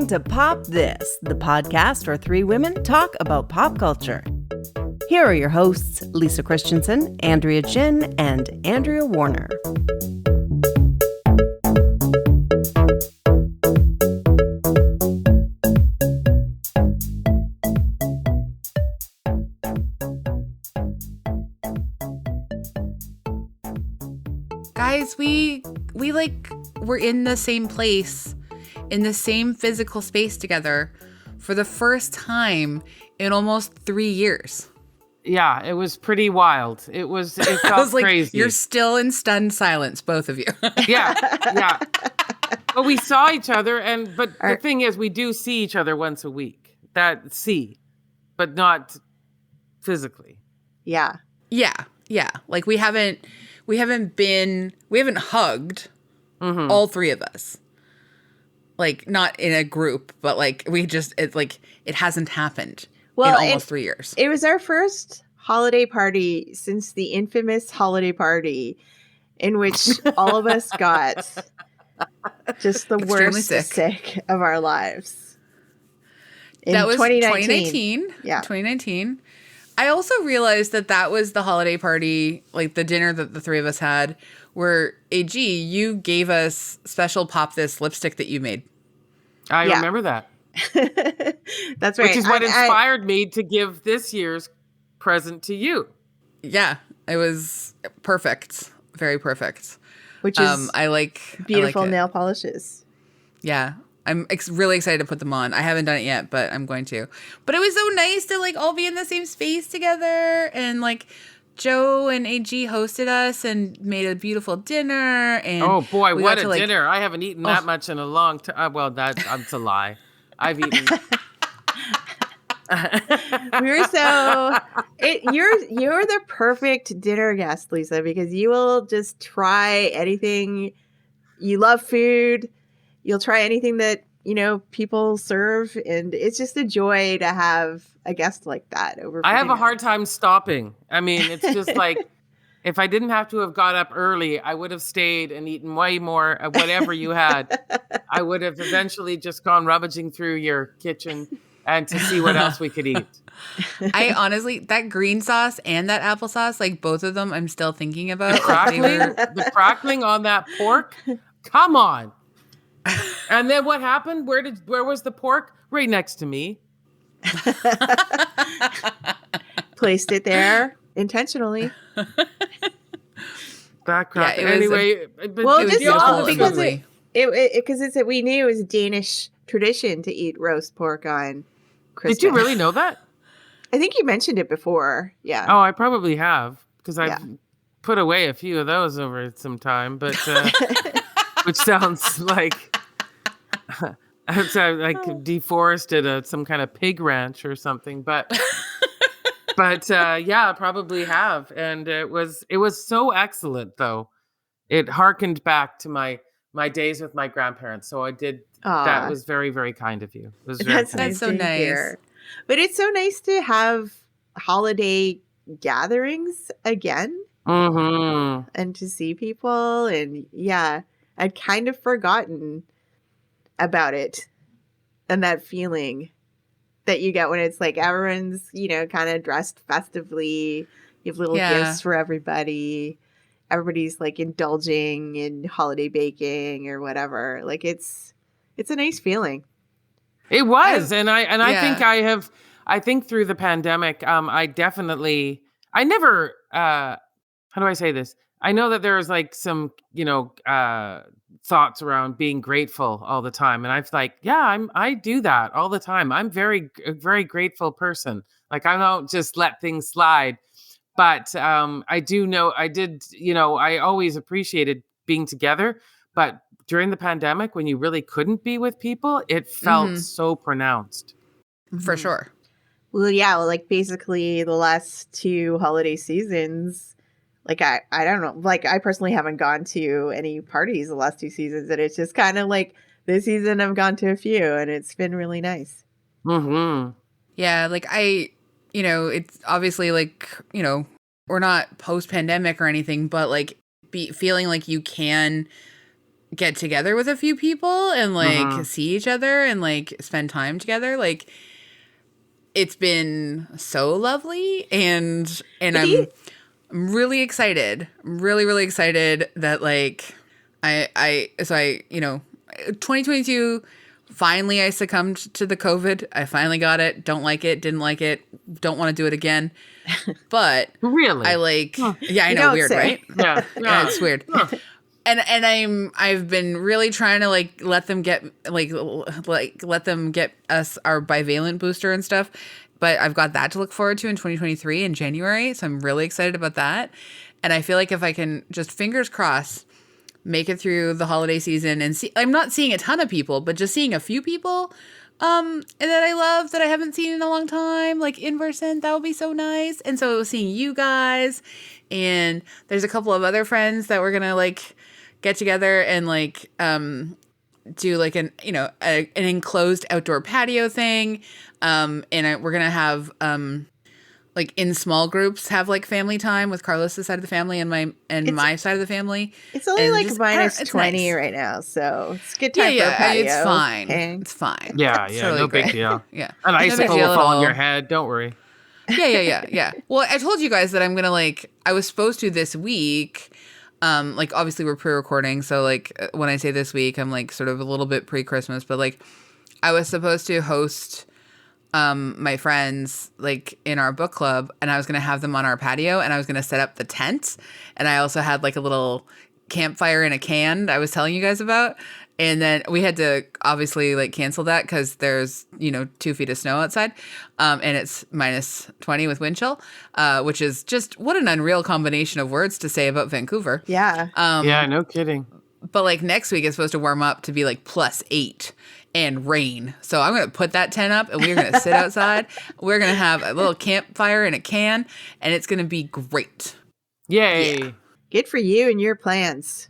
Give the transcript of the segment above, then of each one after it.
listening to Pop This, the podcast where three women talk about pop culture. Here are your hosts, Lisa Christiansen, Andrea Gin, and Andrea Warner. Guys, we're in the same place, in the same physical space together for the first time in almost 3 years. Yeah, it was pretty wild. It felt crazy. You're still in stunned silence, both of you. Yeah. But we saw each other, but the thing is, we do see each other once a week. But not physically. Yeah. Yeah. Like we haven't hugged, all three of us. Like, not in a group, but like it hasn't happened in almost 3 years. It was our first holiday party since the infamous holiday party in which all of us got just the worst sick of our lives. That was 2019. Yeah. 2019. I also realized that was the holiday party, like the dinner that the three of us had, where AG, you gave us special Pop This lipstick that you made. I remember that. That's right. Which is what inspired me to give this year's present to you. Yeah, it was perfect. Very perfect. Which is beautiful nail polishes. Yeah. I'm really excited to put them on. I haven't done it yet, but I'm going to. But it was so nice to all be in the same space together, and Joe and AG hosted us and made a beautiful dinner. And oh boy, what a dinner! I haven't eaten that much in a long time. Well, that's a lie. I've eaten. You're the perfect dinner guest, Lisa, because you will just try anything. You love food. You'll try anything that, people serve. And it's just a joy to have a guest like that over for I have dinner. a hard time stopping. I mean, it's just if I didn't have to have got up early, I would have stayed and eaten way more of whatever you had. I would have eventually just gone rummaging through your kitchen and to see what else we could eat. I honestly, that green sauce and that applesauce, both of them, I'm still thinking about. The crackling on that pork. Come on. And then what happened? Where was the pork? Right next to me. Placed it there intentionally. That crack. Yeah, anyway, because we knew it was a Danish tradition to eat roast pork on Christmas. Did you really know that? I think you mentioned it before. Yeah. Oh, I probably have, because I've put away a few of those over some time, but which sounds like deforested some kind of pig ranch or something, but I probably have, and it was so excellent though. It harkened back to my days with my grandparents, so I did. Aww. That was very, very kind of you. It was That's so nice. Hear. But it's so nice to have holiday gatherings again, and to see people, and I'd kind of forgotten about it and that feeling that you get when it's everyone's, kind of dressed festively. You have little gifts for everybody. Everybody's indulging in holiday baking or whatever. It's a nice feeling. It was. I think through the pandemic, I never, how do I say this? I know that there's some, thoughts around being grateful all the time. And I do that all the time. I'm a very grateful person. I don't just let things slide, but I do know I always appreciated being together, but during the pandemic, when you really couldn't be with people, it felt so pronounced. For sure. Well, yeah, basically the last two holiday seasons, I don't know, I personally haven't gone to any parties the last two seasons, and it's just kind of this season I've gone to a few, and it's been really nice. Yeah, it's obviously we're not post-pandemic or anything, but feeling like you can get together with a few people and like Mm-hmm. see each other and like spend time together. Like it's been so lovely, and I'm really excited. Really, really excited that like I 2022 finally I succumbed to the COVID. I finally got it. Don't like it. Didn't like it. Don't want to do it again. But Really? I like yeah, I You know, don't weird, say. right? Yeah. Yeah, it's weird. And I've been really trying to like let them get us our bivalent booster and stuff. But I've got that to look forward to in 2023 in January. So I'm really excited about that. And I feel like if I can just fingers crossed make it through the holiday season and see, I'm not seeing a ton of people, but just seeing a few people that I love that I haven't seen in a long time, like in person, that would be so nice. And so seeing you guys, and there's a couple of other friends that we're gonna like get together and like do like an enclosed outdoor patio thing, and we're gonna have like in small groups have like family time with Carlos's side of the family and my side of the family. It's only And like just- minus it's 20 nice. right now, so it's a good time for a Yeah, patio. it's fine. hang. It's fine. Yeah, It's yeah, totally no big great. deal. Yeah, An No big icicle deal will at fall on all. your head. Don't worry. Yeah. Well, I told you guys that I'm gonna like. I was supposed to this week. Like obviously we're pre-recording, so like when I say this week, I'm like sort of a little bit pre-Christmas, but like I was supposed to host my friends like in our book club, and I was gonna have them on our patio, and I was gonna set up the tent, and I also had like a little campfire in a can I was telling you guys about. And then we had to obviously like cancel that because there's 2 feet of snow outside, and it's minus 20 with wind chill, which is just what an unreal combination of words to say about Vancouver. Yeah. Yeah, no kidding. But like next week it's supposed to warm up to be like +8 and rain. So I'm gonna put that tent up and we're gonna sit outside. We're gonna have a little campfire in a can, and it's gonna be great. Yay. Yeah. Good for you and your plans.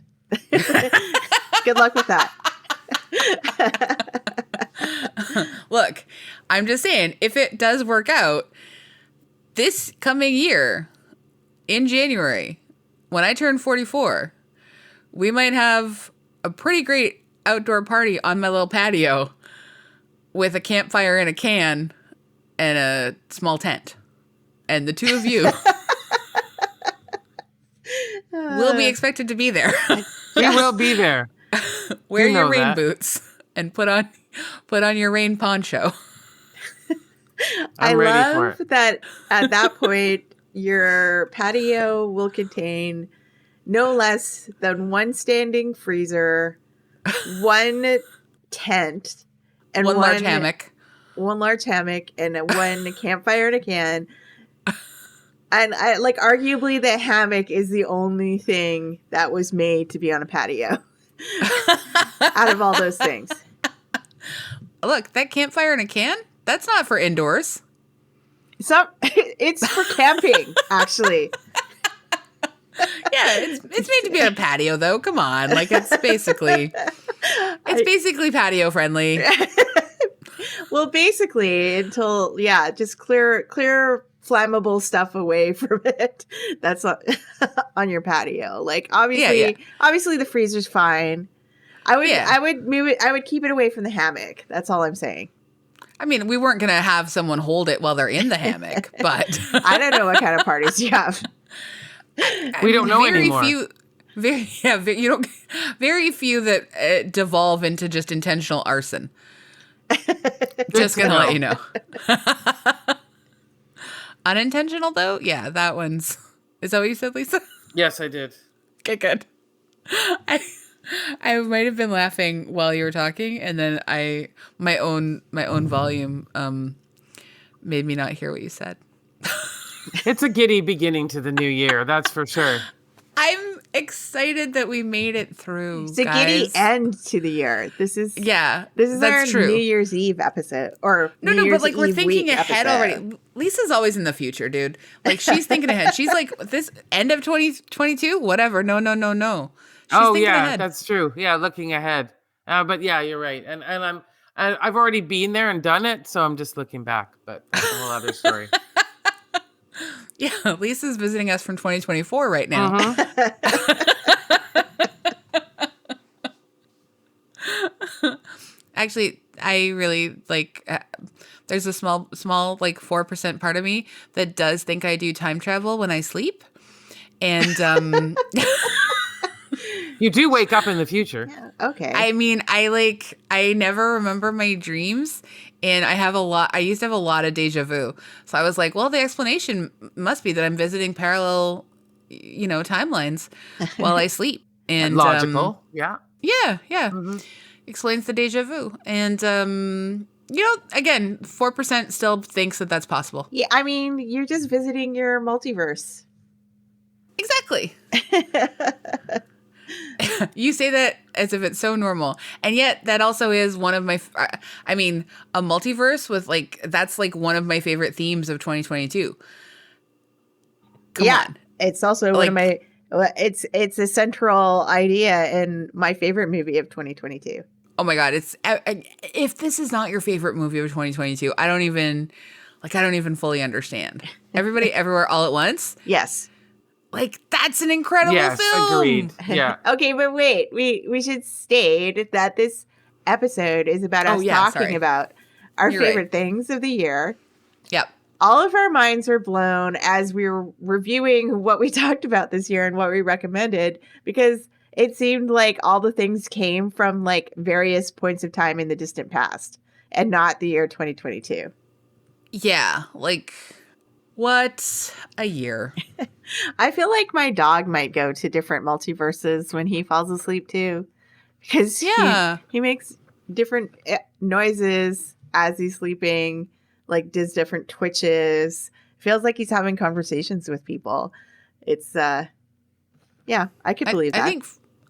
Good luck with that. Look, I'm just saying, if it does work out this coming year in January, when I turn 44, we might have a pretty great outdoor party on my little patio with a campfire in a can and a small tent. And the two of you will be expected to be there. We will be there. Wear You your know rain that. boots and put on your rain poncho. I I'm ready for love it. that at that point, your patio will contain no less than one standing freezer, one tent, and One large hammock. one large hammock, and one campfire in a can. And I like arguably the hammock is the only thing that was made to be on a patio out of all those things. Look, that campfire in a can? That's not for indoors. It's for camping, actually. Yeah, it's made to be on a patio though. Come on. Like it's basically patio friendly. Well, basically, until just clear flammable stuff away from it. That's on your patio. Like obviously the freezer's fine. I would move it. I would keep it away from the hammock. That's all I'm saying. I mean, we weren't gonna have someone hold it while they're in the hammock, but I don't know what kind of parties you have. We don't know anymore. Very few that devolve into just intentional arson. Just gonna let you know. Unintentional though, yeah, that one's. Is that what you said, Lisa? Yes, I did. Okay, good. I might have been laughing while you were talking, and then my own volume made me not hear what you said. It's a giddy beginning to the new year, that's for sure. I'm excited that we made it through. It's a giddy end to the year. This is that's our true. New Year's Eve episode or New No, Year's but like we're Eve thinking week ahead episode. already. Lisa's always in the future, dude. Like she's thinking ahead. She's like this end of 2022, whatever. No. She's thinking ahead. That's true. Yeah, looking ahead. But yeah, you're right. And I've already been there and done it, so I'm just looking back. But that's a whole other story. Yeah, Lisa's visiting us from 2024 right now. actually, I really like, there's a small, like 4% part of me that does think I do time travel when I sleep. And, You do wake up in the future. Yeah, okay. I mean, I never remember my dreams, and I used to have a lot of deja vu. So I was like, well, the explanation must be that I'm visiting parallel, timelines while I sleep. And Logical. Yeah. Yeah. Mm-hmm. Explains the deja vu. And, again, 4% still thinks that that's possible. Yeah, I mean, you're just visiting your multiverse. Exactly. You say that as if it's so normal. And yet that also is one of my, a multiverse with that's one of my favorite themes of 2022. Come on. It's also one of my, it's a central idea in my favorite movie of 2022. Oh my God. If this is not your favorite movie of 2022, I don't even fully understand. Everybody Everywhere All at Once. Yes. That's an incredible film. Agreed. Yeah. Okay, but wait, we should state that this episode is about us talking about our favorite things of the year. Yep. All of our minds were blown as we were reviewing what we talked about this year and what we recommended, because it seemed like all the things came from various points of time in the distant past and not the year 2022. Yeah. What a year. I feel like my dog might go to different multiverses when he falls asleep too, because he makes different noises as he's sleeping, does different twitches. Feels like he's having conversations with people. It's I could believe that.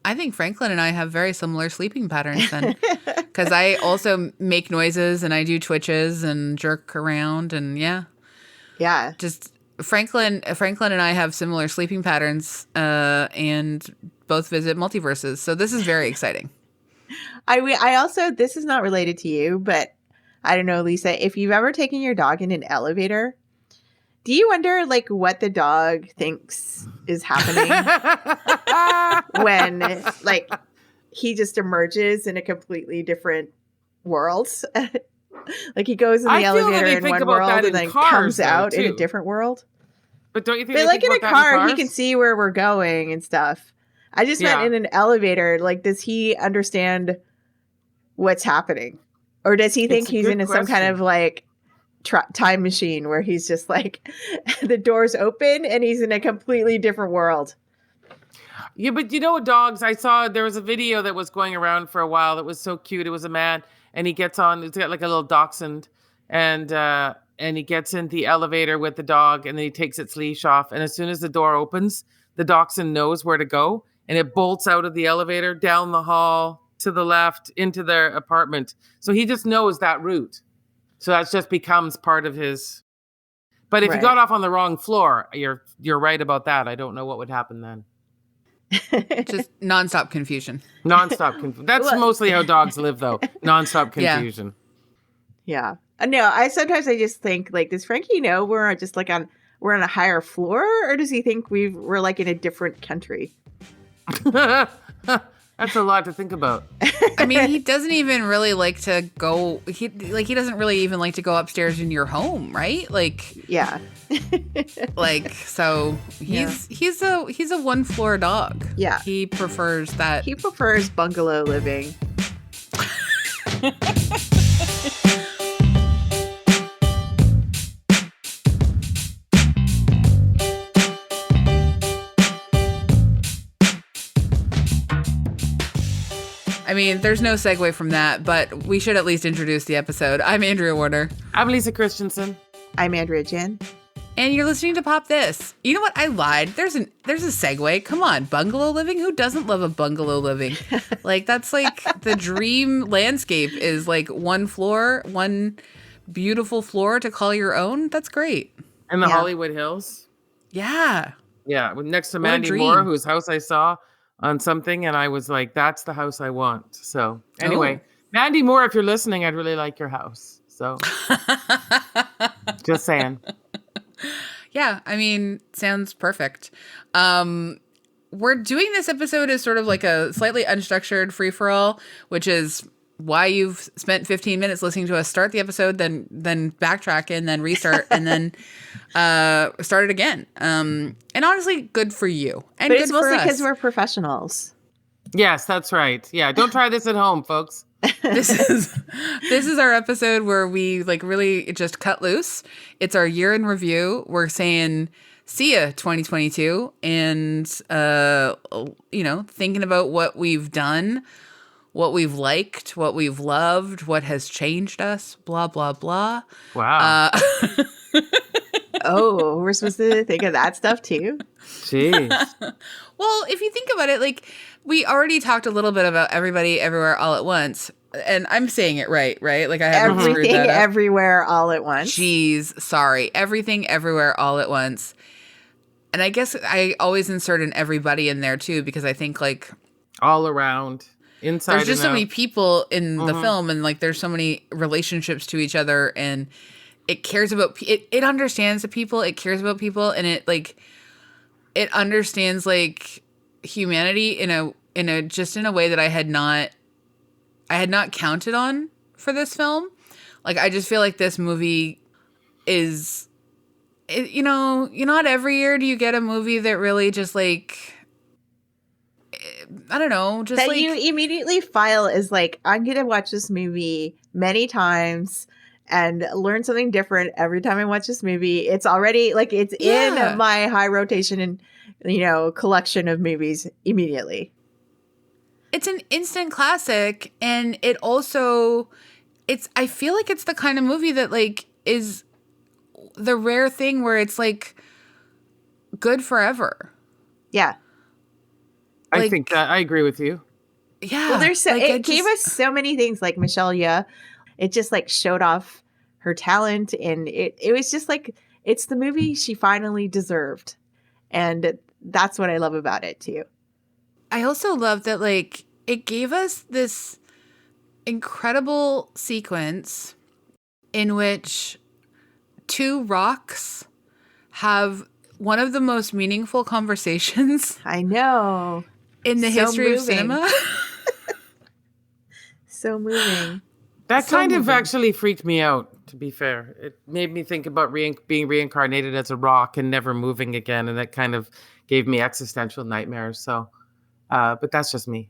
I think Franklin and I have very similar sleeping patterns then, because I also make noises and I do twitches and jerk around and yeah. Just Franklin and I have similar sleeping patterns and both visit multiverses. So this is very exciting. I also, this is not related to you, but I don't know, Lisa, if you've ever taken your dog in an elevator, do you wonder what the dog thinks is happening when he just emerges in a completely different world? He goes in the elevator in one world and then comes out in a different world. But don't you think in a car, he can see where we're going and stuff. I just meant in an elevator. Does he understand what's happening? Or does he think he's in some kind of time machine where he's just the doors open and he's in a completely different world? Yeah, but dogs, I saw there was a video that was going around for a while that was so cute. It was a man and he gets on, he's got a little dachshund and he gets in the elevator with the dog and then he takes its leash off. And as soon as the door opens, the dachshund knows where to go and it bolts out of the elevator, down the hall, to the left, into their apartment. So he just knows that route. So that just becomes part of his. But if you got off on the wrong floor, you're right about that. I don't know what would happen then. Just nonstop confusion. That's mostly how dogs live, though. Nonstop confusion. Yeah. No, I just think does Frankie know we're just we're on a higher floor, or does he think we're in a different country? That's a lot to think about. I mean, he doesn't even really like to go. He doesn't really even like to go upstairs in your home, right? Yeah. So he's a one floor dog. Yeah. He prefers that. He prefers bungalow living. I mean, there's no segue from that, but we should at least introduce the episode. I'm Andrea Warner. I'm Lisa Christiansen. I'm Andrea Gin. And you're listening to Pop This. You know what? I lied. There's a segue. Come on, bungalow living. Who doesn't love a bungalow living? That's the dream landscape is one floor, one beautiful floor to call your own. That's great. And the Hollywood Hills. Yeah. Yeah, next to Mandy Moore, whose house I saw on something, and I was like, that's the house I want. So anyway, Mandy Moore, if you're listening, I'd really like your house. So just saying. Yeah, I mean, sounds perfect. We're doing this episode as sort of a slightly unstructured free-for-all, which is why you've spent 15 minutes listening to us start the episode, then backtrack and then restart and then start it again. And honestly, good for you. And But good it's mostly for because us. we're professionals. Yes, that's right. Yeah, don't try this at home, folks. This is our episode where we like really just cut loose. It's our year in review. We're saying see ya 2022 and thinking about what we've done, what we've liked, what we've loved, what has changed us, blah blah blah. Wow. Oh, we're supposed to think of that stuff too. Jeez. Well, if you think about it, like we already talked a little bit about Everybody Everywhere All at Once, and I'm saying it right? Like I haven't screwed Everything, that up. everywhere, all at once. Jeez, sorry. Everything, Everywhere, All at Once. And I guess I always insert an everybody in there too, because I think like All around, inside there's just so and many out. people in the film, and like there's so many relationships to each other, and it cares about it understands the people, it cares about people, and it understands like humanity in a just in a way that I had not counted on for this film. Like I just feel like this movie is not every year do you get a movie that really just like I don't know, just that like you immediately file as like, I'm going to watch this movie many times and learn something different every time I watch this movie. It's already like, it's Yeah. in my high rotation and, collection of movies immediately. it's an instant classic, and it also I feel like it's the kind of movie that like is the rare thing where it's like good forever. Yeah. I like- think that I agree with you. Yeah. Well, there's like, it gave us so many things like Michelle Yeoh. It just like showed off her talent, and it was just like it's the movie she finally deserved, and that's what I love about it too. I also love that like it gave us this incredible sequence in which two rocks have one of the most meaningful conversations I know, in the So history of moving. cinema. so moving. That So kind of moving. actually freaked me out, to be fair. It made me think about being reincarnated as a rock and never moving again. And that kind of gave me existential nightmares. So, but that's just me.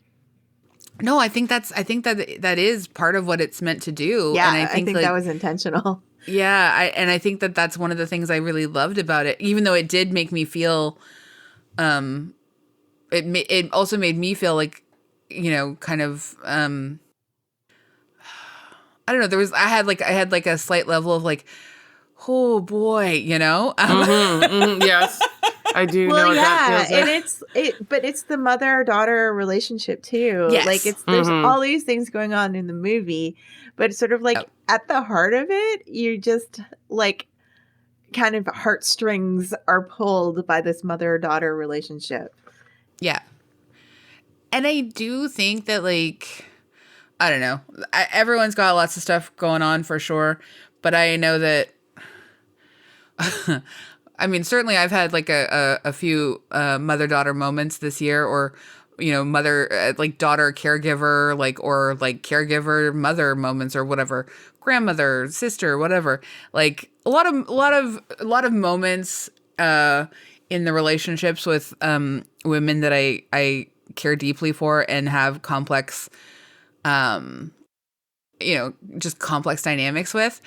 No, I think that is part of what it's meant to do. Yeah, and I think, like, that was intentional. yeah, I think that's one of the things I really loved about it, even though it did make me feel, it also made me feel like, kind of, I don't know. I had like a slight level of like, oh boy, Yes, I do know Well, what that yeah, feels and like. but it's the mother-daughter relationship too. Yes. Like there's all these things going on in the movie, but it's sort of like at the heart of it, you just like kind of heartstrings are pulled by this mother-daughter relationship. Yeah. And I do think that, like, I don't know. Everyone's got lots of stuff going on for sure. But I know that, I mean, certainly I've had like a few mother-daughter moments this year, or, mother, like daughter caregiver, like, or like caregiver mother moments or whatever, grandmother, sister, whatever. Like a lot of moments in the relationships with women that I care deeply for and have complex, just complex dynamics with.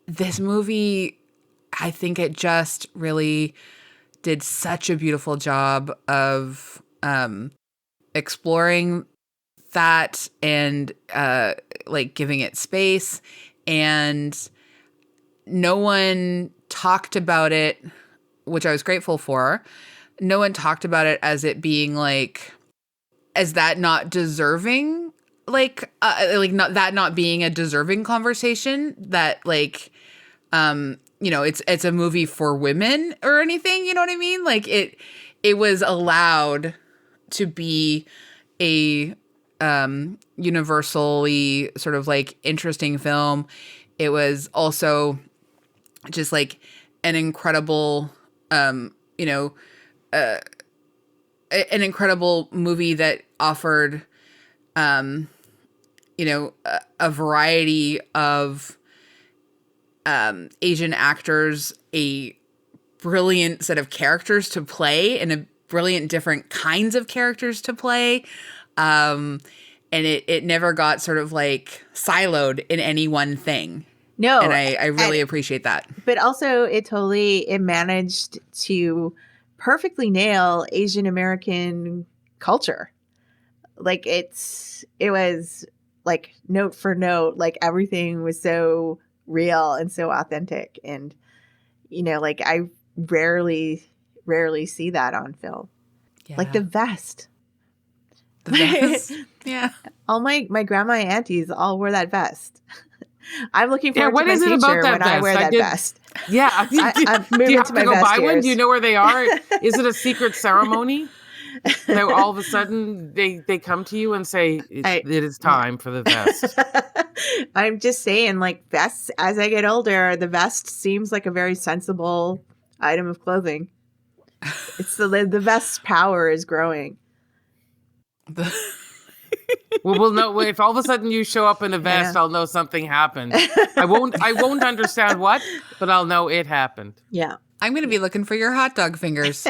This movie, I think it just really did such a beautiful job of exploring that and like giving it space. And no one talked about it, which I was grateful for. No one talked about it as it being like, as that not deserving, not being a deserving conversation, that like, it's a movie for women or anything, you know what I mean? Like it was allowed to be a universally sort of like interesting film. It was also just like an incredible, an incredible movie that offered, a variety of Asian actors, a brilliant set of characters to play, and a brilliant different kinds of characters to play. And it never got sort of like siloed in any one thing. No. And I really appreciate that. But also it managed to perfectly nail Asian American culture. Like it was like note for note, like everything was so real and so authentic. And, like I rarely see that on film. Yeah. Like the vest. The vest. Yeah. All my grandma and aunties all wore that vest. I'm looking forward what to my is it future about that when vest? I wear that vest. Yeah. I'm do moving you have to to my go vest buy one? years. Do you know where they are? Is it a secret ceremony? That all of a sudden they come to you and say, it is time for the vest. I'm just saying, like, vests, as I get older, the vest seems like a very sensible item of clothing. It's the vest's power is growing. Well, we'll know if all of a sudden you show up in a vest. Yeah. I'll know something happened. I won't understand what, but I'll know it happened. Yeah, I'm going to be looking for your hot dog fingers.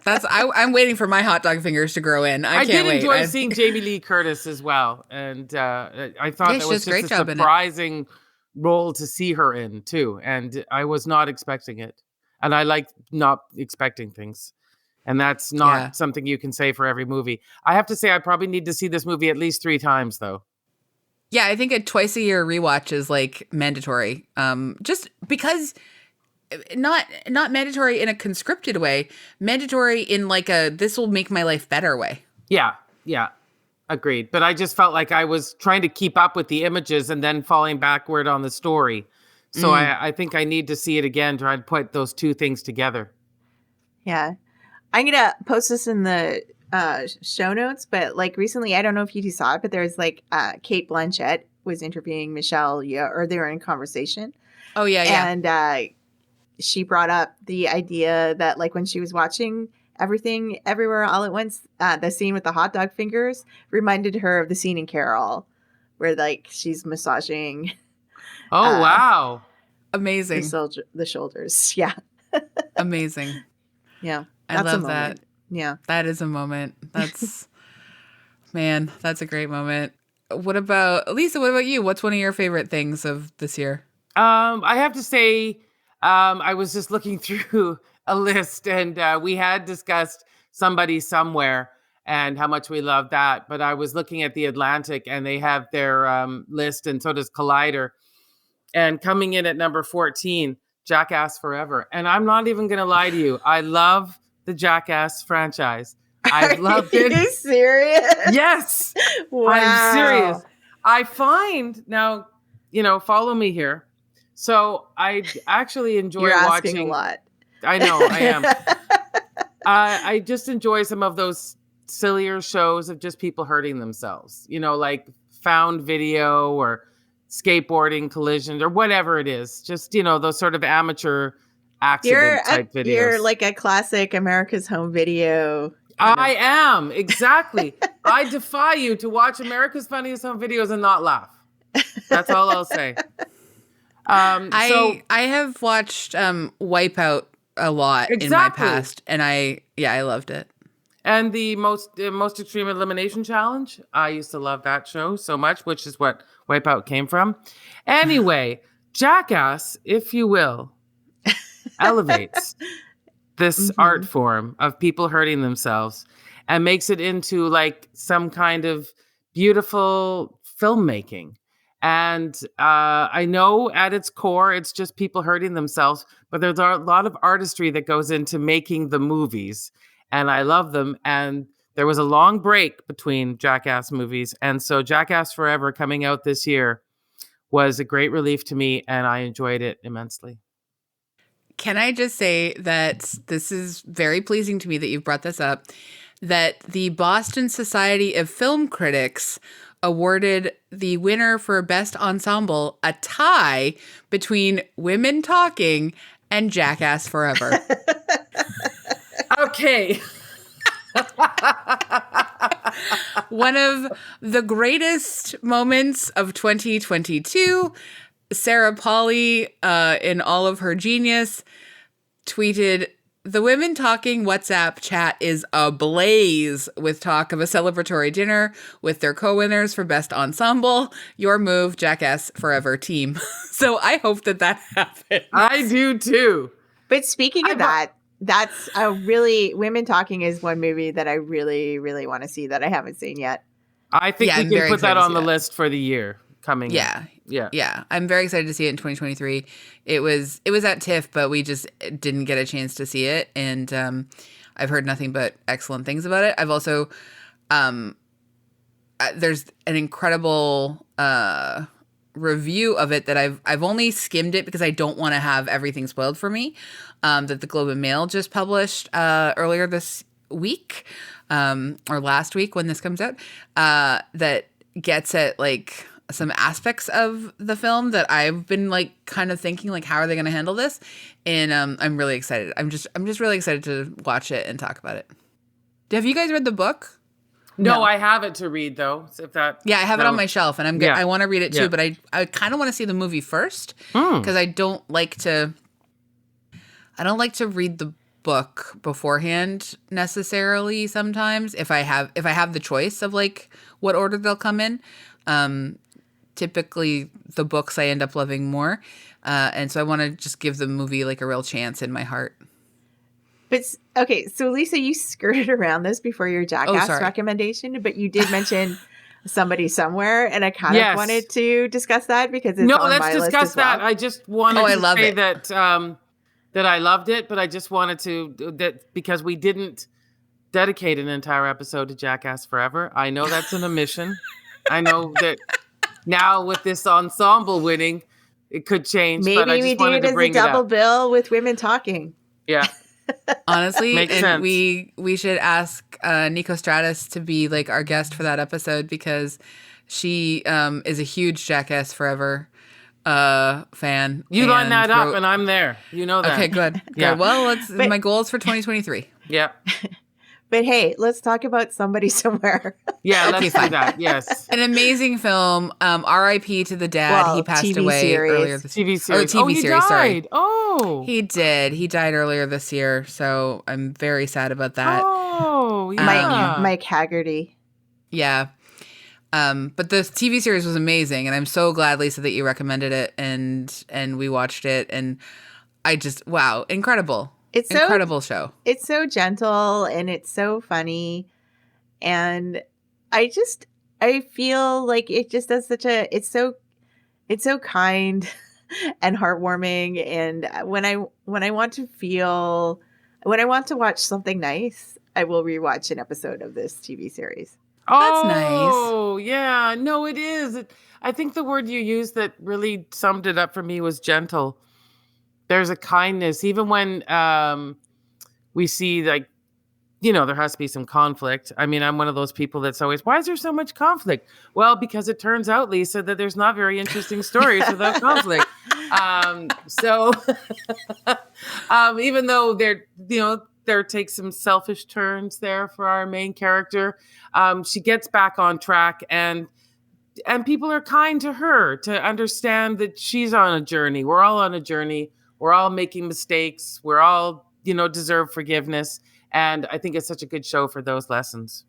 I'm waiting for my hot dog fingers to grow in. I can't wait. did enjoy seeing Jamie Lee Curtis as well, and I thought that was just a surprising role to see her in too. And I was not expecting it, and I like not expecting things. And that's not something you can say for every movie. I have to say, I probably need to see this movie at least 3 times, though. Yeah, I think a twice-a-year rewatch is, like, mandatory. Just because, not mandatory in a conscripted way, mandatory in, like, a this-will-make-my-life-better way. Yeah, agreed. But I just felt like I was trying to keep up with the images and then falling backward on the story. So I think I need to see it again, try to put those 2 things together. Yeah. I'm going to post this in the show notes, but like recently, I don't know if you two saw it, but there's like Kate Blanchett was interviewing Michelle Yeoh, or they were in conversation. Oh, yeah. And she brought up the idea that like when she was watching Everything Everywhere All at Once, the scene with the hot dog fingers reminded her of the scene in Carol where like she's massaging. Oh, wow. Amazing. The shoulders. Yeah. Amazing. Yeah. I love that. Yeah. That is a moment. That's, man, that's a great moment. What about, Lisa, what about you? What's one of your favorite things of this year? I have to say, I was just looking through a list and we had discussed Somebody Somewhere and how much we love that. But I was looking at The Atlantic and they have their list, and so does Collider. And coming in at number 14, Jackass Forever. And I'm not even going to lie to you. I love the Jackass franchise. I love it. Are you serious? Yes. Wow. I'm serious. I find now, follow me here. So I actually enjoy You're watching asking a lot. I know I am. I just enjoy some of those sillier shows of just people hurting themselves, like found video or skateboarding collisions or whatever it is. Just, those sort of amateur accident type videos. You're like a classic America's Home Video. I am. Exactly. I defy you to watch America's Funniest Home Videos and not laugh. That's all I'll say. I have watched Wipeout a lot in my past, and I loved it. And the most extreme elimination challenge, I used to love that show so much, which is what Wipeout came from. Anyway, Jackass, if you will, elevates this art form of people hurting themselves and makes it into like some kind of beautiful filmmaking. And I know at its core, it's just people hurting themselves, but there's a lot of artistry that goes into making the movies. And I love them. And there was a long break between Jackass movies. And so Jackass Forever coming out this year was a great relief to me. And I enjoyed it immensely. Can I just say that this is very pleasing to me that you've brought this up, that the Boston Society of Film Critics awarded the winner for Best Ensemble a tie between Women Talking and Jackass Forever. Okay. One of the greatest moments of 2022, Sarah Polley, in all of her genius, tweeted, "The Women Talking WhatsApp chat is ablaze with talk of a celebratory dinner with their co-winners for Best Ensemble. Your move, Jackass Forever team." So I hope that happens. I do too. But speaking of that, that's a really, Women Talking is one movie that I really, really want to see that I haven't seen yet. I think we can put that on the list for the year coming. Yeah. Yeah. Yeah. I'm very excited to see it in 2023. It was at TIFF, but we just didn't get a chance to see it. And I've heard nothing but excellent things about it. I've also, there's an incredible review of it that I've only skimmed it because I don't want to have everything spoiled for me, that the Globe and Mail just published earlier this week, or last week when this comes out, that gets at like some aspects of the film that I've been like kind of thinking like, how are they going to handle this? And I'm really excited. I'm just really excited to watch it and talk about it. Have you guys read the book? No, I have it to read though. So if that, I have it on my shelf, and I'm good. Yeah. I want to read it too, Yeah. but I kind of want to see the movie first because I don't like to read the book beforehand necessarily. Sometimes if I have the choice of like what order they'll come in, typically the books I end up loving more, and so I want to just give the movie like a real chance in my heart. But okay, so Lisa, you skirted around this before your Jackass recommendation, but you did mention Somebody Somewhere, and I kind of wanted to discuss that because it's on my list as well. Let's discuss that. I just wanted to say it. that I loved it, but I just wanted to because we didn't dedicate an entire episode to Jackass Forever. I know that's an omission. I know that now with this ensemble winning, it could change. Maybe but I just we wanted do it to bring as a double bill with Women Talking. Yeah. Honestly, Makes and sense. we should ask Nico Stratus to be like our guest for that episode because she is a huge Jackass Forever fan. You line that up and I'm there. You know that. Okay, good. Yeah. Good. Well, my goal is for 2023. Yeah. But hey, let's talk about Somebody Somewhere. Yeah, let's do that. Yes. An amazing film. R.I.P. to the dad. He passed TV away series. earlier this year. TV series. TV he series, died. sorry. Oh. He did. He died earlier this year, so I'm very sad about that. Oh, yeah. Mike Haggerty. Yeah. But the TV series was amazing, and I'm so glad, Lisa, that you recommended it and we watched it, and I just incredible. It's incredible show. It's so gentle and it's so funny, and I feel like it just does it's so kind and heartwarming, and when I want to watch something nice, I will rewatch an episode of this TV series. That's nice. Oh, yeah. No, it is. I think the word you used that really summed it up for me was gentle. There's a kindness, even when we see, like, there has to be some conflict. I mean, I'm one of those people that's always, why is there so much conflict? Well, because it turns out, Lisa, that there's not very interesting stories without conflict. So even though there takes some selfish turns there for our main character, she gets back on track, and people are kind to her to understand that she's on a journey. We're all on a journey. We're all making mistakes. We're all, deserve forgiveness. And I think it's such a good show for those lessons.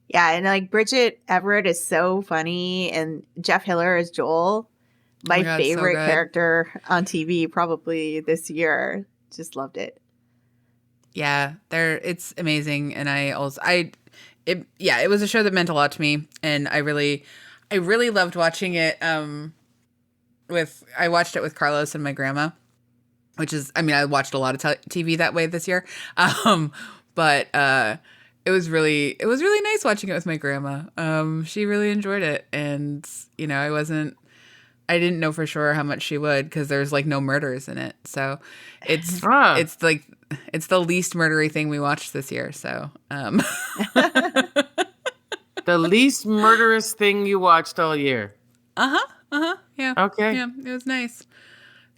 Yeah. And like Bridget Everett is so funny, and Jeff Hiller is Joel, my favorite character on TV probably this year. Just loved it. Yeah, it's amazing, and it was a show that meant a lot to me, and I really loved watching it. I watched it with Carlos and my grandma, which is, I watched a lot of TV that way this year, but it was really nice watching it with my grandma. She really enjoyed it, and I didn't know for sure how much she would because there's like no murders in it, so it's the least murdery thing we watched this year. So, the least murderous thing you watched all year. Yeah. Okay. Yeah, it was nice.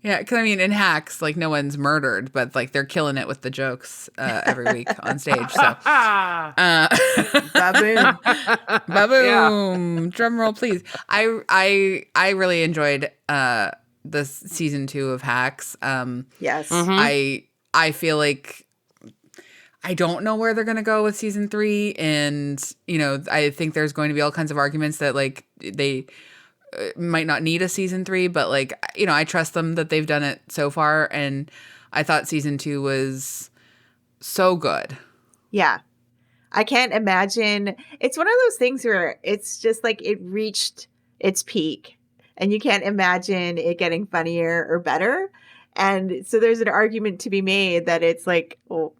Yeah, because I mean, in Hacks, like no one's murdered, but like they're killing it with the jokes every week on stage. So, Baboon. baboom! Drum roll, please. I really enjoyed the season 2 of Hacks. Yes. I feel like I don't know where they're gonna go with season 3, and I think there's going to be all kinds of arguments that like they might not need a season 3, but like I trust them that they've done it so far, and I thought season 2 was so good. Yeah. I can't imagine. It's one of those things where it's just like it reached its peak and you can't imagine it getting funnier or better. And so there's an argument to be made that it's like, well,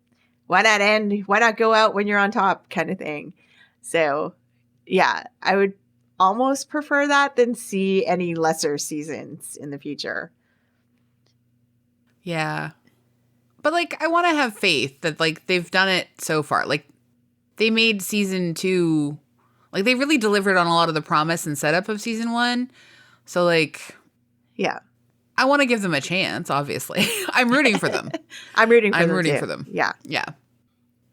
why not end? Why not go out when you're on top kind of thing? So yeah, I would almost prefer that than see any lesser seasons in the future. Yeah. But like I want to have faith that like they've done it so far. Like they made season 2, like they really delivered on a lot of the promise and setup of season 1. So like yeah. I want to give them a chance, obviously. I'm rooting for them. I'm rooting for them. Yeah. Yeah.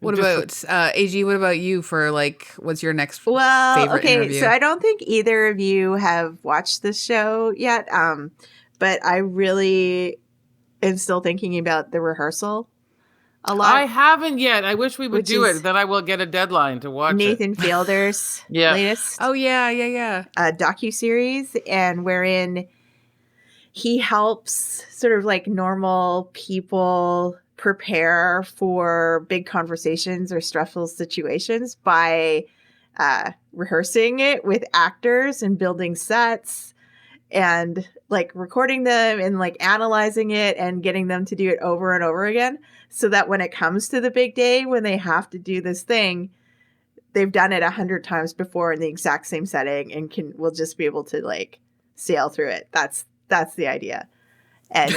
What about AG? What about you for like? What's your next favorite interview? So I don't think either of you have watched this show yet, but I really am still thinking about The Rehearsal a lot. I haven't yet. I wish we would do it. Then I will get a deadline to watch Nathan Fielder's latest. Oh yeah. Docuseries, and wherein he helps sort of like normal people prepare for big conversations or stressful situations by rehearsing it with actors and building sets and like recording them and like analyzing it and getting them to do it over and over again so that when it comes to the big day when they have to do this thing, they've done it 100 times before in the exact same setting and will just be able to like sail through it. That's the idea. And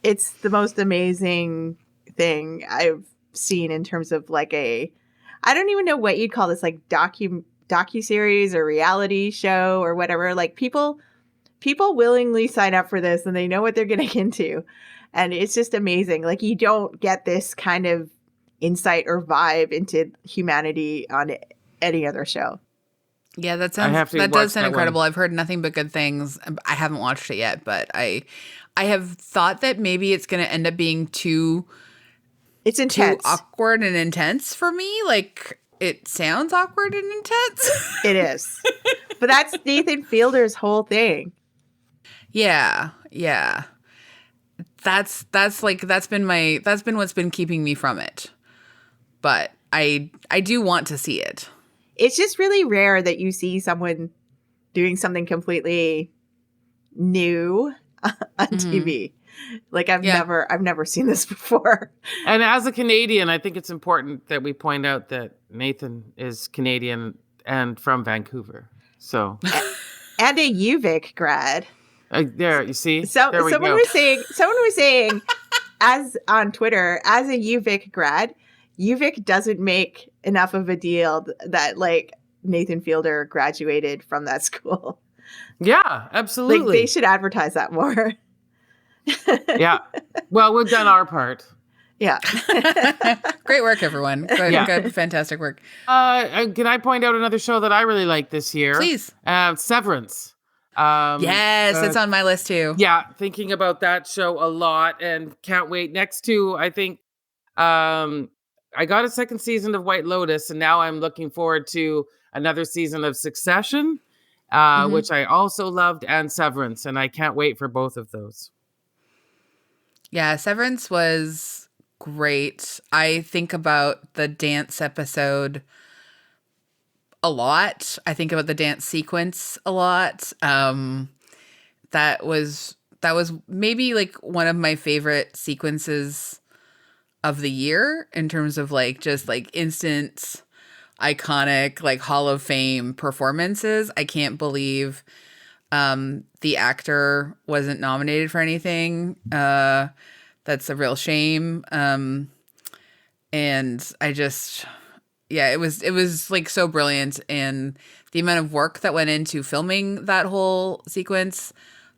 it's the most amazing thing I've seen in terms of like I don't even know what you'd call this, like docuseries or reality show or whatever. Like people willingly sign up for this and they know what they're getting into. And it's just amazing. Like you don't get this kind of insight or vibe into humanity on any other show. Yeah, that does sound incredible. I've heard nothing but good things. I haven't watched it yet, but I have thought that maybe it's going to end up being too awkward and intense for me. Like it sounds awkward and intense. It is. But that's Nathan Fielder's whole thing. Yeah. That's been what's been keeping me from it. But I do want to see it. It's just really rare that you see someone doing something completely new on TV. Like I've never seen this before. And as a Canadian, I think it's important that we point out that Nathan is Canadian and from Vancouver. So and a UVic grad. There, you see. Someone was saying as on Twitter, as a UVic grad, UVic doesn't make enough of a deal that like Nathan Fielder graduated from that school. Yeah, absolutely. Like they should advertise that more. Yeah. Well, we've done our part. Yeah. Great work, everyone. Good, fantastic work. Can I point out another show that I really like this year? Please. Severance. Yes, it's on my list too. Yeah, thinking about that show a lot and can't wait. Next to, I think, I got a second season of White Lotus, and now I'm looking forward to another season of Succession, which I also loved, and Severance, and I can't wait for both of those. Yeah, Severance was great. I think about the dance episode a lot. I think about the dance sequence a lot. That was maybe like one of my favorite sequences of the year in terms of like just like instant iconic like Hall of Fame performances. I can't believe the actor wasn't nominated for anything. That's a real shame. And I just it was like so brilliant, and the amount of work that went into filming that whole sequence.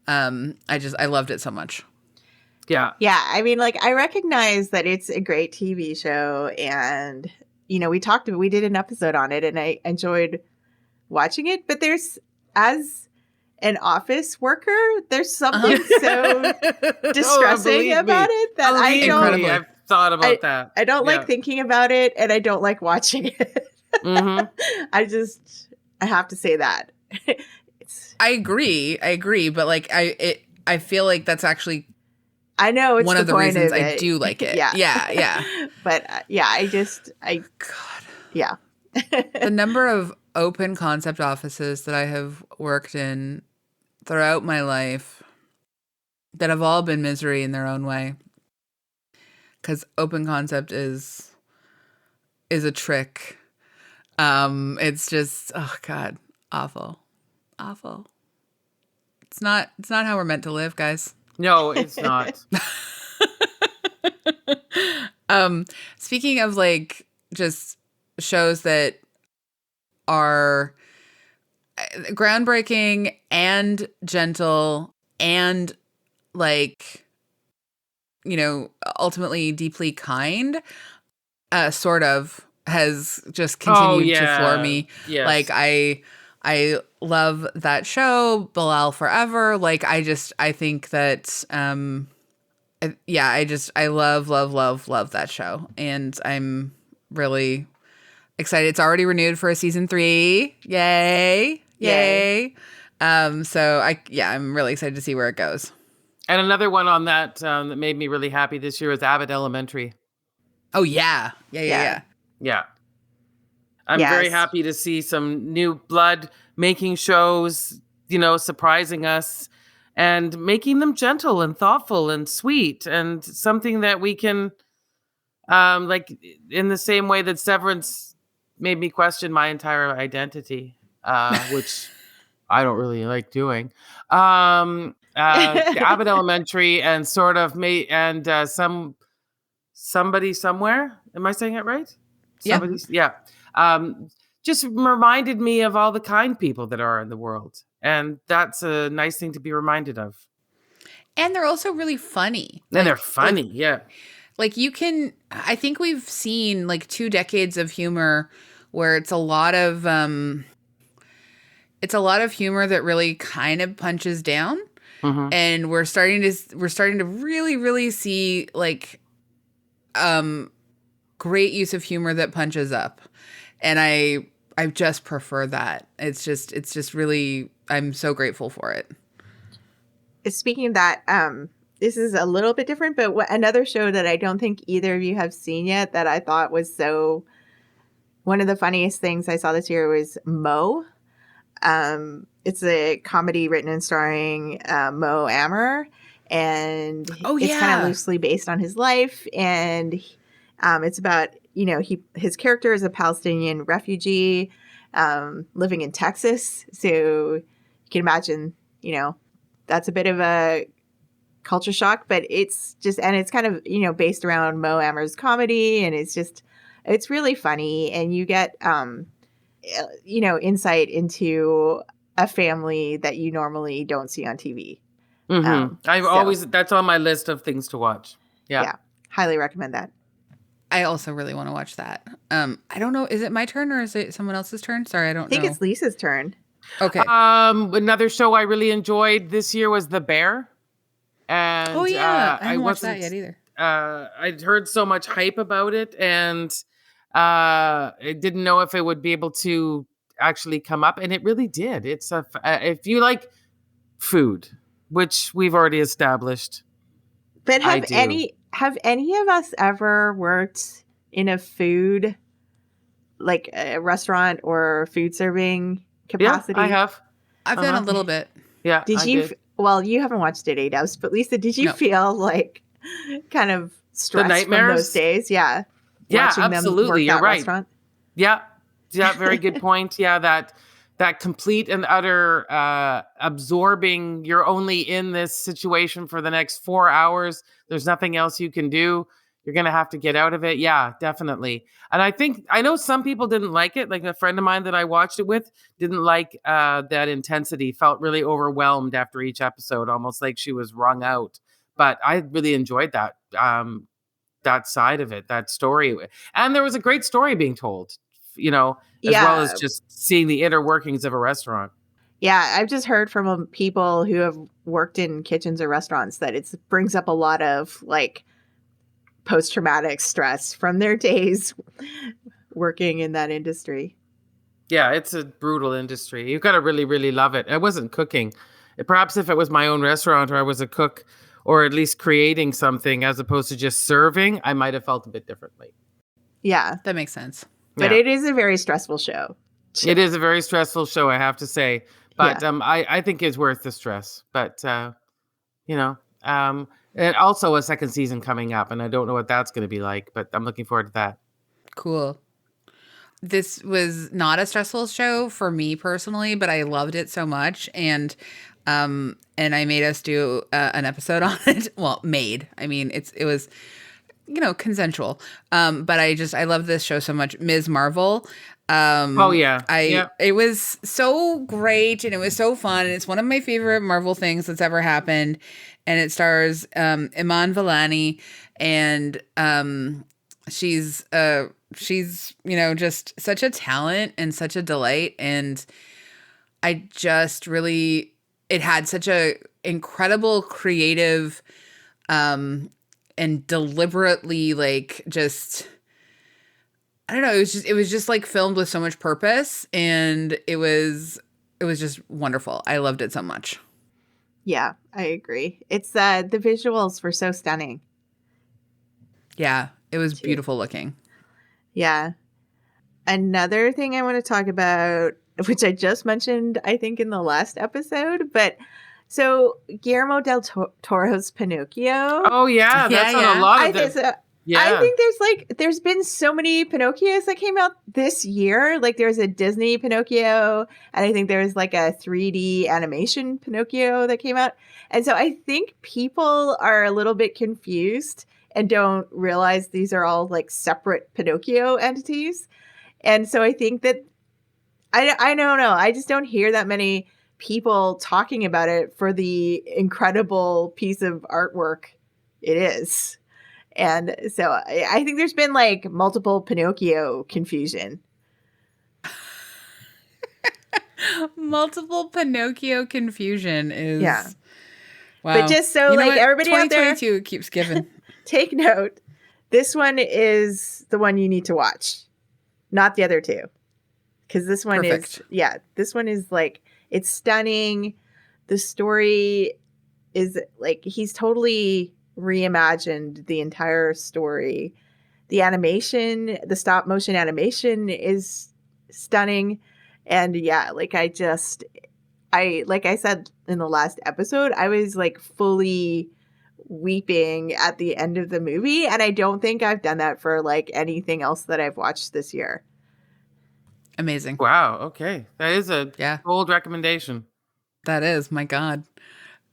I loved it so much. Yeah. Yeah, I mean, like, I recognize that it's a great TV show, and we did an episode on it, and I enjoyed watching it. But as an office worker, there's something so distressing believe about me. it that I Believe don't. me, I've thought about that. I don't Yeah. like thinking about it, and I don't like watching it. Mhm. I have to say that. I agree, but like I feel like that's actually I know it's one of the point reasons of I it. do like it. Yeah. Yeah. But God. yeah. The number of open concept offices that I have worked in throughout my life that have all been misery in their own way. Because open concept is a trick. It's just, oh God, awful. It's not how we're meant to live, guys. No, it's not. Speaking of like just shows that are groundbreaking and gentle and like, ultimately deeply kind, sort of has just continued to floor me. Yes. Like I love that show, Bilal Forever. Like I think that I love that show, and I'm really excited. It's already renewed for a season 3. Yay. So I'm really excited to see where it goes. And another one on that that made me really happy this year was Avid Elementary. Oh yeah. Yeah. I'm very happy to see some new blood making shows, surprising us and making them gentle and thoughtful and sweet, and something that we can, like in the same way that Severance made me question my entire identity, which I don't really like doing. Abbott Elementary and sort of somebody somewhere. Am I saying it right? Yeah. Yeah. Just reminded me of all the kind people that are in the world. And that's a nice thing to be reminded of. And they're also really funny. And they're funny, yeah. Like I think we've seen like 2 decades of humor where it's a lot of humor that really kind of punches down. Mm-hmm. And we're starting to really, really see like great use of humor that punches up. And I just prefer that. It's just really, I'm so grateful for it. Speaking of that, this is a little bit different, but another show that I don't think either of you have seen yet that I thought was one of the funniest things I saw this year was Mo. It's a comedy written and starring Mo Amer, and it's kind of loosely based on his life, and it's about his character is a Palestinian refugee living in Texas, so you can imagine that's a bit of a culture shock, but it's kind of based around Mo Amer's comedy, and it's really funny, and you get insight into a family that you normally don't see on TV. Mm-hmm. That's on my list of things to watch. Yeah. Highly recommend that. I also really want to watch that. I don't know. Is it my turn or is it someone else's turn? Sorry, I don't know. I think it's Lisa's turn. Okay. Another show I really enjoyed this year was The Bear. And I haven't watched that yet either. I'd heard so much hype about it, and I didn't know if it would be able to actually come up, and it really did. It's if you like food, which we've already established. But have any of us ever worked in a food, like a restaurant or food serving capacity? Yeah, I have. I've done a little bit. Yeah. Well, you haven't watched it, A-Dubs, but Lisa, did you feel like kind of stressed from those days? Yeah. Yeah, absolutely. You're right. Restaurant? Yeah. Very good point. Yeah, that complete and utter absorbing. You're only in this situation for the next 4 hours. There's nothing else you can do. You're going to have to get out of it. Yeah, definitely. And I know some people didn't like it. Like a friend of mine that I watched it with didn't like that intensity, felt really overwhelmed after each episode, almost like she was wrung out. but I really enjoyed that side of it, that story. And there was a great story being told, as well as Yeah. just seeing the inner workings of a restaurant. Yeah, I've just heard from people who have worked in kitchens or restaurants that it brings up a lot of like post-traumatic stress from their days working in that industry. Yeah, it's a brutal industry. You've got to really, really love it. I wasn't cooking. Perhaps if it was my own restaurant or I was a cook or at least creating something as opposed to just serving, I might have felt a bit differently. Yeah. That makes sense. But Yeah. it is a very stressful show. It is a very stressful show, I have to say. But Yeah. I think it's worth the stress. But, and also a second season coming up. And I don't know what that's going to be like, but I'm looking forward to that. Cool. This was not a stressful show for me personally, but I loved it so much. And I made us do an episode on it. Well, made. I mean, it was, consensual. But I love this show so much. Ms. Marvel. It was so great and it was so fun. And it's one of my favorite Marvel things that's ever happened. And it stars Iman Vellani, and she's just such a talent and such a delight. And I just really, it had such a incredible creative and deliberately like just, I don't know, it was just like filmed with so much purpose, and it was just wonderful. I loved it so much. Yeah, I agree. It's the visuals were so stunning. Yeah, it was beautiful looking. Yeah. Another thing I want to talk about, which I just mentioned, I think in the last episode, but so Guillermo del Toro's Pinocchio. Oh yeah, that's on a lot of them. I think there's been so many Pinocchios that came out this year. Like there's a Disney Pinocchio, and I think there's like a 3D animation Pinocchio that came out. And so I think people are a little bit confused and don't realize these are all like separate Pinocchio entities. And so I think that I don't know. I just don't hear that many people talking about it for the incredible piece of artwork it is. And so I think there's been like multiple Pinocchio confusion. Multiple Pinocchio confusion is wow. But just so like everybody out there, 2022 keeps giving. Take note. This one is the one you need to watch, not the other two, because this one this one is like, it's stunning. The story is like, he's totally reimagined the entire story. The animation, the stop motion animation is stunning. And yeah, like I said in the last episode, I was like fully weeping at the end of the movie. And I don't think I've done that for like anything else that I've watched this year. Amazing. Wow. Okay. That is a bold recommendation. That is, my God.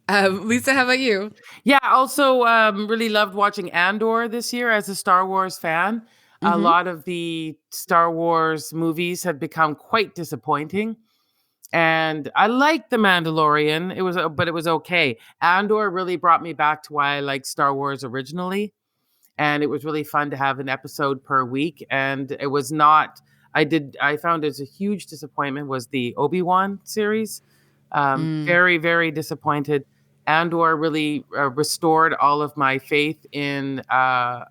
Lisa, how about you? Yeah, also really loved watching Andor this year as a Star Wars fan. Mm-hmm. A lot of the Star Wars movies have become quite disappointing. And I liked The Mandalorian. But it was okay. Andor really brought me back to why I liked Star Wars originally. And it was really fun to have an episode per week. And it was not, I found it a huge disappointment was the Obi-Wan series. Very, very disappointed. Andor really restored all of my faith in a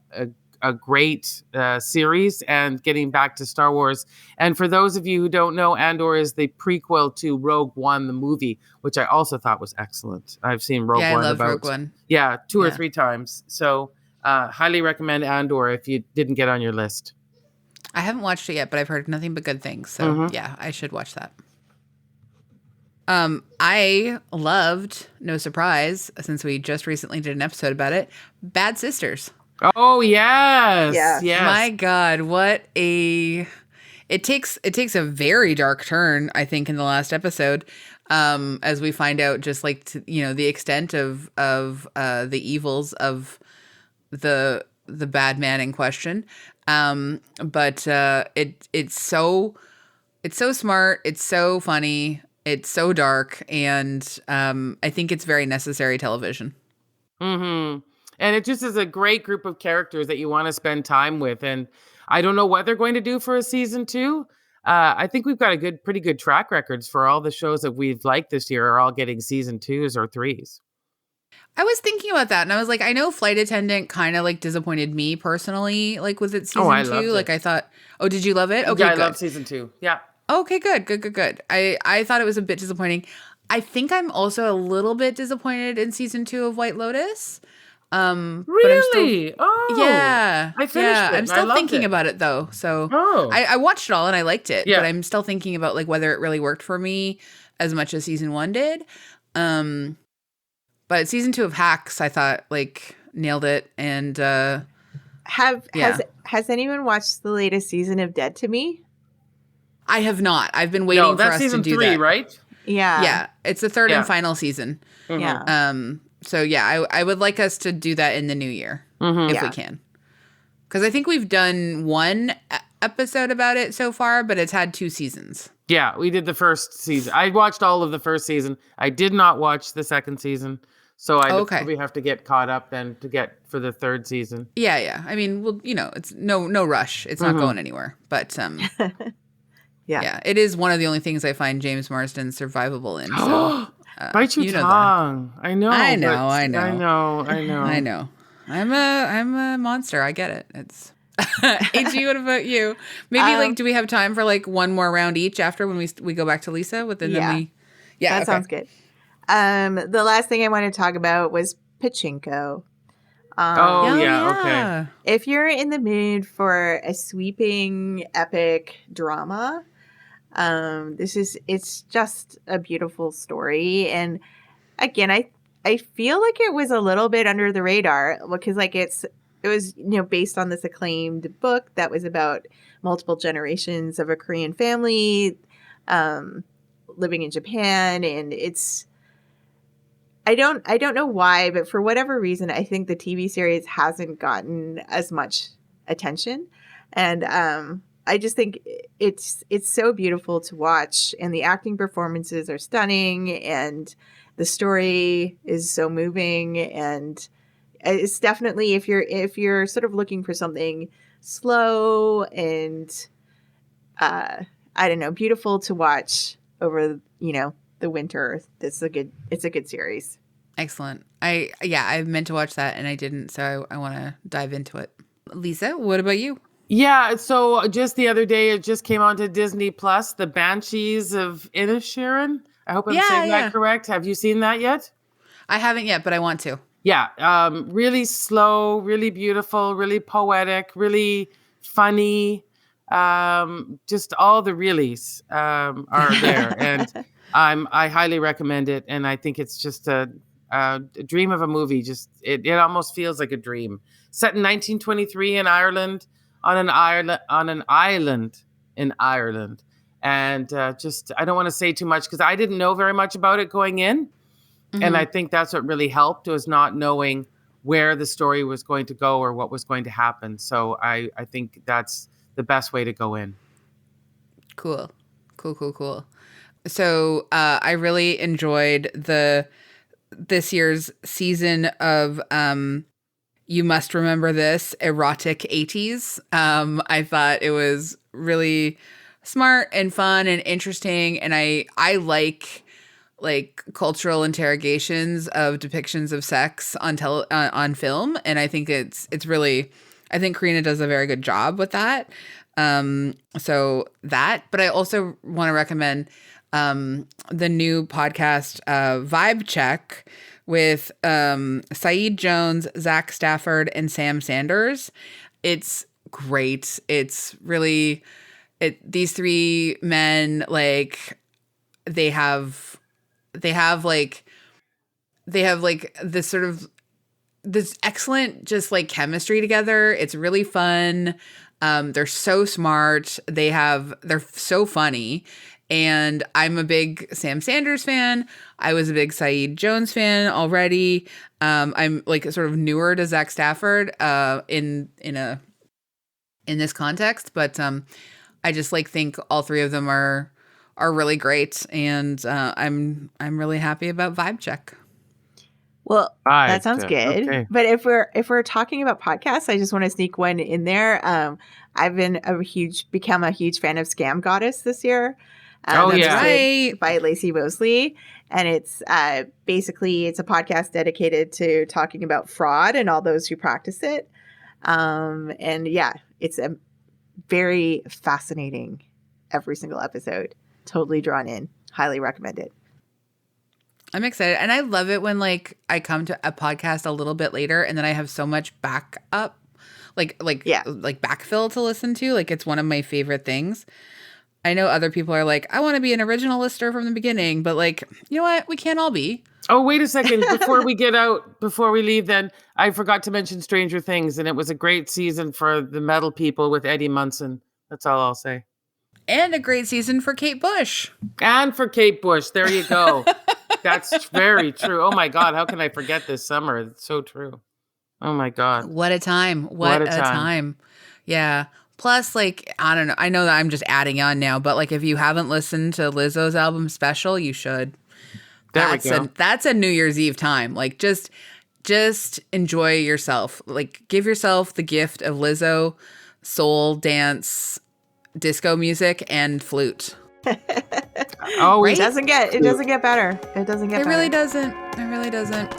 great series and getting back to Star Wars. And for those of you who don't know, Andor is the prequel to Rogue One, the movie, which I also thought was excellent. I've seen Rogue One. I love Rogue One. Yeah, two or three times. So highly recommend Andor if you didn't get on your list. I haven't watched it yet, but I've heard nothing but good things. So yeah, I should watch that. I loved, no surprise, since we just recently did an episode about it, Bad Sisters. Oh yes. Yeah. My God, it takes a very dark turn, I think, in the last episode, as we find out just like the extent of the evils of the bad man in question. But it's so smart, it's so funny. It's so dark, and I think it's very necessary television. Mm-hmm. And it just is a great group of characters that you want to spend time with. And I don't know what they're going to do for a season 2. I think we've got a pretty good track records for all the shows that we've liked this year are all getting season 2s or 3s. I was thinking about that, and I was like, I know Flight Attendant kind of like disappointed me personally, like with its season I 2. loved Like it. I thought, oh, did you love it? Okay, Yeah, I good. love season 2. Yeah. Okay, good. I thought it was a bit disappointing. I think I'm also a little bit disappointed in season 2 of White Lotus. But I'm still, Really? Oh, yeah, I finished it. I'm and I still loved thinking it. about it though. So Oh, I watched it all and I liked it, Yeah. but I'm still thinking about like whether it really worked for me as much as season 1 did. But season 2 of Hacks, I thought like nailed it. And Yeah. Has anyone watched the latest season of Dead to Me? I have not. I've been waiting no, for that's us season to do 3, that. right? Yeah. Yeah, it's the third Yeah. and final season. Mhm. Yeah. So yeah, I would like us to do that in the new year Mhm. if Yeah. we can, because I think we've done one episode about it so far, but it's had 2 seasons. Yeah, we did the first season. I watched all of the first season. I did not watch the second season. So I Okay. probably have to get caught up then to get for the third season. Yeah. I mean, well, it's no rush. It's not going anywhere. But yeah, it is one of the only things I find James Marsden survivable in. So Bite your you know tongue. I know. I know, but- I know. I know. I'm a monster. I get it. It's AG, what about you? Maybe do we have time for like one more round each after when we go back to Lisa within Yeah. then we Yeah, That sounds good. The last thing I want to talk about was Pachinko. Okay. If you're in the mood for a sweeping, epic drama, it's just a beautiful story. And again, I feel like it was a little bit under the radar because like it was, based on this acclaimed book that was about multiple generations of a Korean family living in Japan. And I don't know why, but for whatever reason, I think the TV series hasn't gotten as much attention. And I just think it's so beautiful to watch, and the acting performances are stunning, and the story is so moving. And it's definitely, if you're sort of looking for something slow and I don't know, beautiful to watch over the winter, it's a good series. Excellent. I meant to watch that and I didn't, so I want to dive into it. Lisa, what about you? Yeah, so just the other day, it just came onto Disney Plus, The Banshees of Inisherin. I hope I'm saying that correct. Have you seen that yet? I haven't yet, but I want to. Yeah, really slow, really beautiful, really poetic, really funny. Just all the reallys are there, and I highly recommend it. And I think it's just a dream of a movie. Just it almost feels like a dream. Set in 1923 in Ireland, on an island in Ireland, and just I don't want to say too much because I didn't know very much about it going in, and I think that's what really helped was not knowing where the story was going to go or what was going to happen. So I think that's the best way to go in. Cool. So I really enjoyed this year's season of You Must Remember This erotic 80s. I thought it was really smart and fun and interesting, and I like cultural interrogations of depictions of sex on film, and I think it's really, I think Karina does a very good job with that. So that, but I also want to recommend the new podcast Vibe Check with Saeed Jones, Zach Stafford, and Sam Sanders. It's great. It's really these 3 men, like they have this sort of this excellent just like chemistry together. It's really fun. They're so smart. They're so funny. And I'm a big Sam Sanders fan. I was a big Saeed Jones fan already. I'm like sort of newer to Zach Stafford in this context, but I just think all 3 of them are really great, and I'm really happy about Vibe Check. Well, Right. that sounds good. Okay. But if we're talking about podcasts, I just want to sneak one in there. I've become a huge fan of Scam Goddess this year. Oh, That's yeah. Right. by Lacey Mosley, and it's basically it's a podcast dedicated to talking about fraud and all those who practice it. And yeah, it's a very fascinating every single episode. Totally drawn in. Highly recommend it. I'm excited. And I love it when like I come to a podcast a little bit later and then I have so much backup, like backfill to listen to. Like it's one of my favorite things. I know other people are like, I want to be an original listener from the beginning, but like, you know what? We can't all be. Oh, wait a second. Before we leave, then I forgot to mention Stranger Things, and it was a great season for the metal people with Eddie Munson. That's all I'll say. And a great season for Kate Bush. And for Kate Bush. There you go. That's very true. Oh my God. How can I forget this summer? It's so true. Oh my God. What a time. What a time. Yeah. Plus, like, I don't know. I know that I'm just adding on now, but like if you haven't listened to Lizzo's album Special, you should. There we go. That's a New Year's Eve time. Like just enjoy yourself. Like give yourself the gift of Lizzo, soul, dance, disco music, and flute. Oh, Right? It doesn't get better. It doesn't get It better. really doesn't. It really doesn't.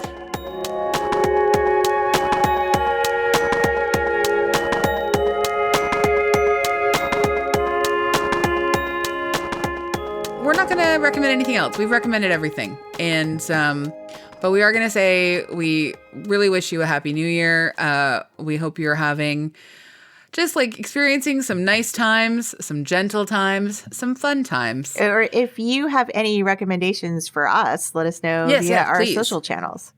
We're not going to recommend anything else. We've recommended everything. And but we are going to say we really wish you a happy new year. We hope you're having just like experiencing some nice times, some gentle times, some fun times. Or if you have any recommendations for us, let us know Yes, via yeah, our please. social channels.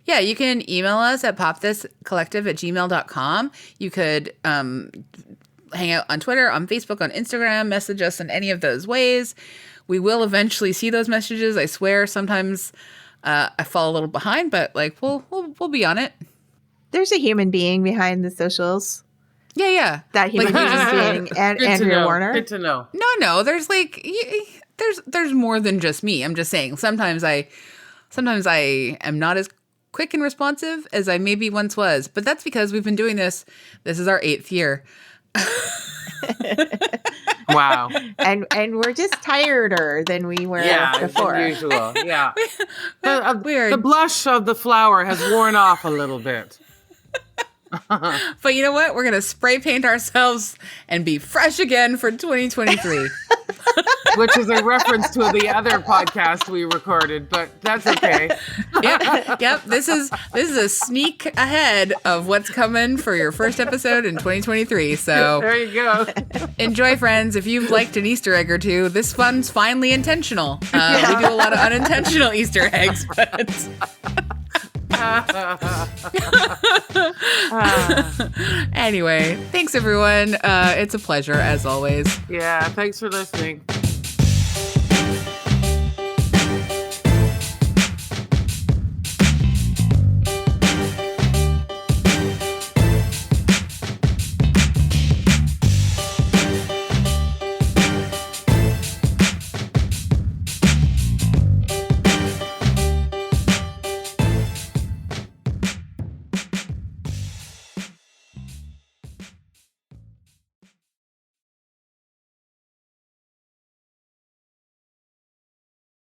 Yeah, you can email us at popthiscollective@gmail.com. You could hang out on Twitter, on Facebook, on Instagram, message us in any of those ways. We will eventually see those messages. I swear sometimes I fall a little behind, but like we'll be on it. There's a human being behind the socials. Yeah. That human being is being Andrea Warner. Good to know. No, there's like there's more than just me. I'm just saying sometimes I am not as quick and responsive as I maybe once was, but that's because we've been doing this. This is our 8th year. Wow. and we're just tireder than we were before. As usual. Yeah. Weird. The blush of the flower has worn off a little bit. But you know what? We're going to spray paint ourselves and be fresh again for 2023. Which is a reference to the other podcast we recorded, but that's okay. Yep. This is a sneak ahead of what's coming for your first episode in 2023. So There you go. enjoy, friends. If you've liked an Easter egg or two, this fun's finally intentional. We do a lot of unintentional Easter eggs, but anyway, thanks everyone. It's a pleasure as always. Yeah, thanks for listening.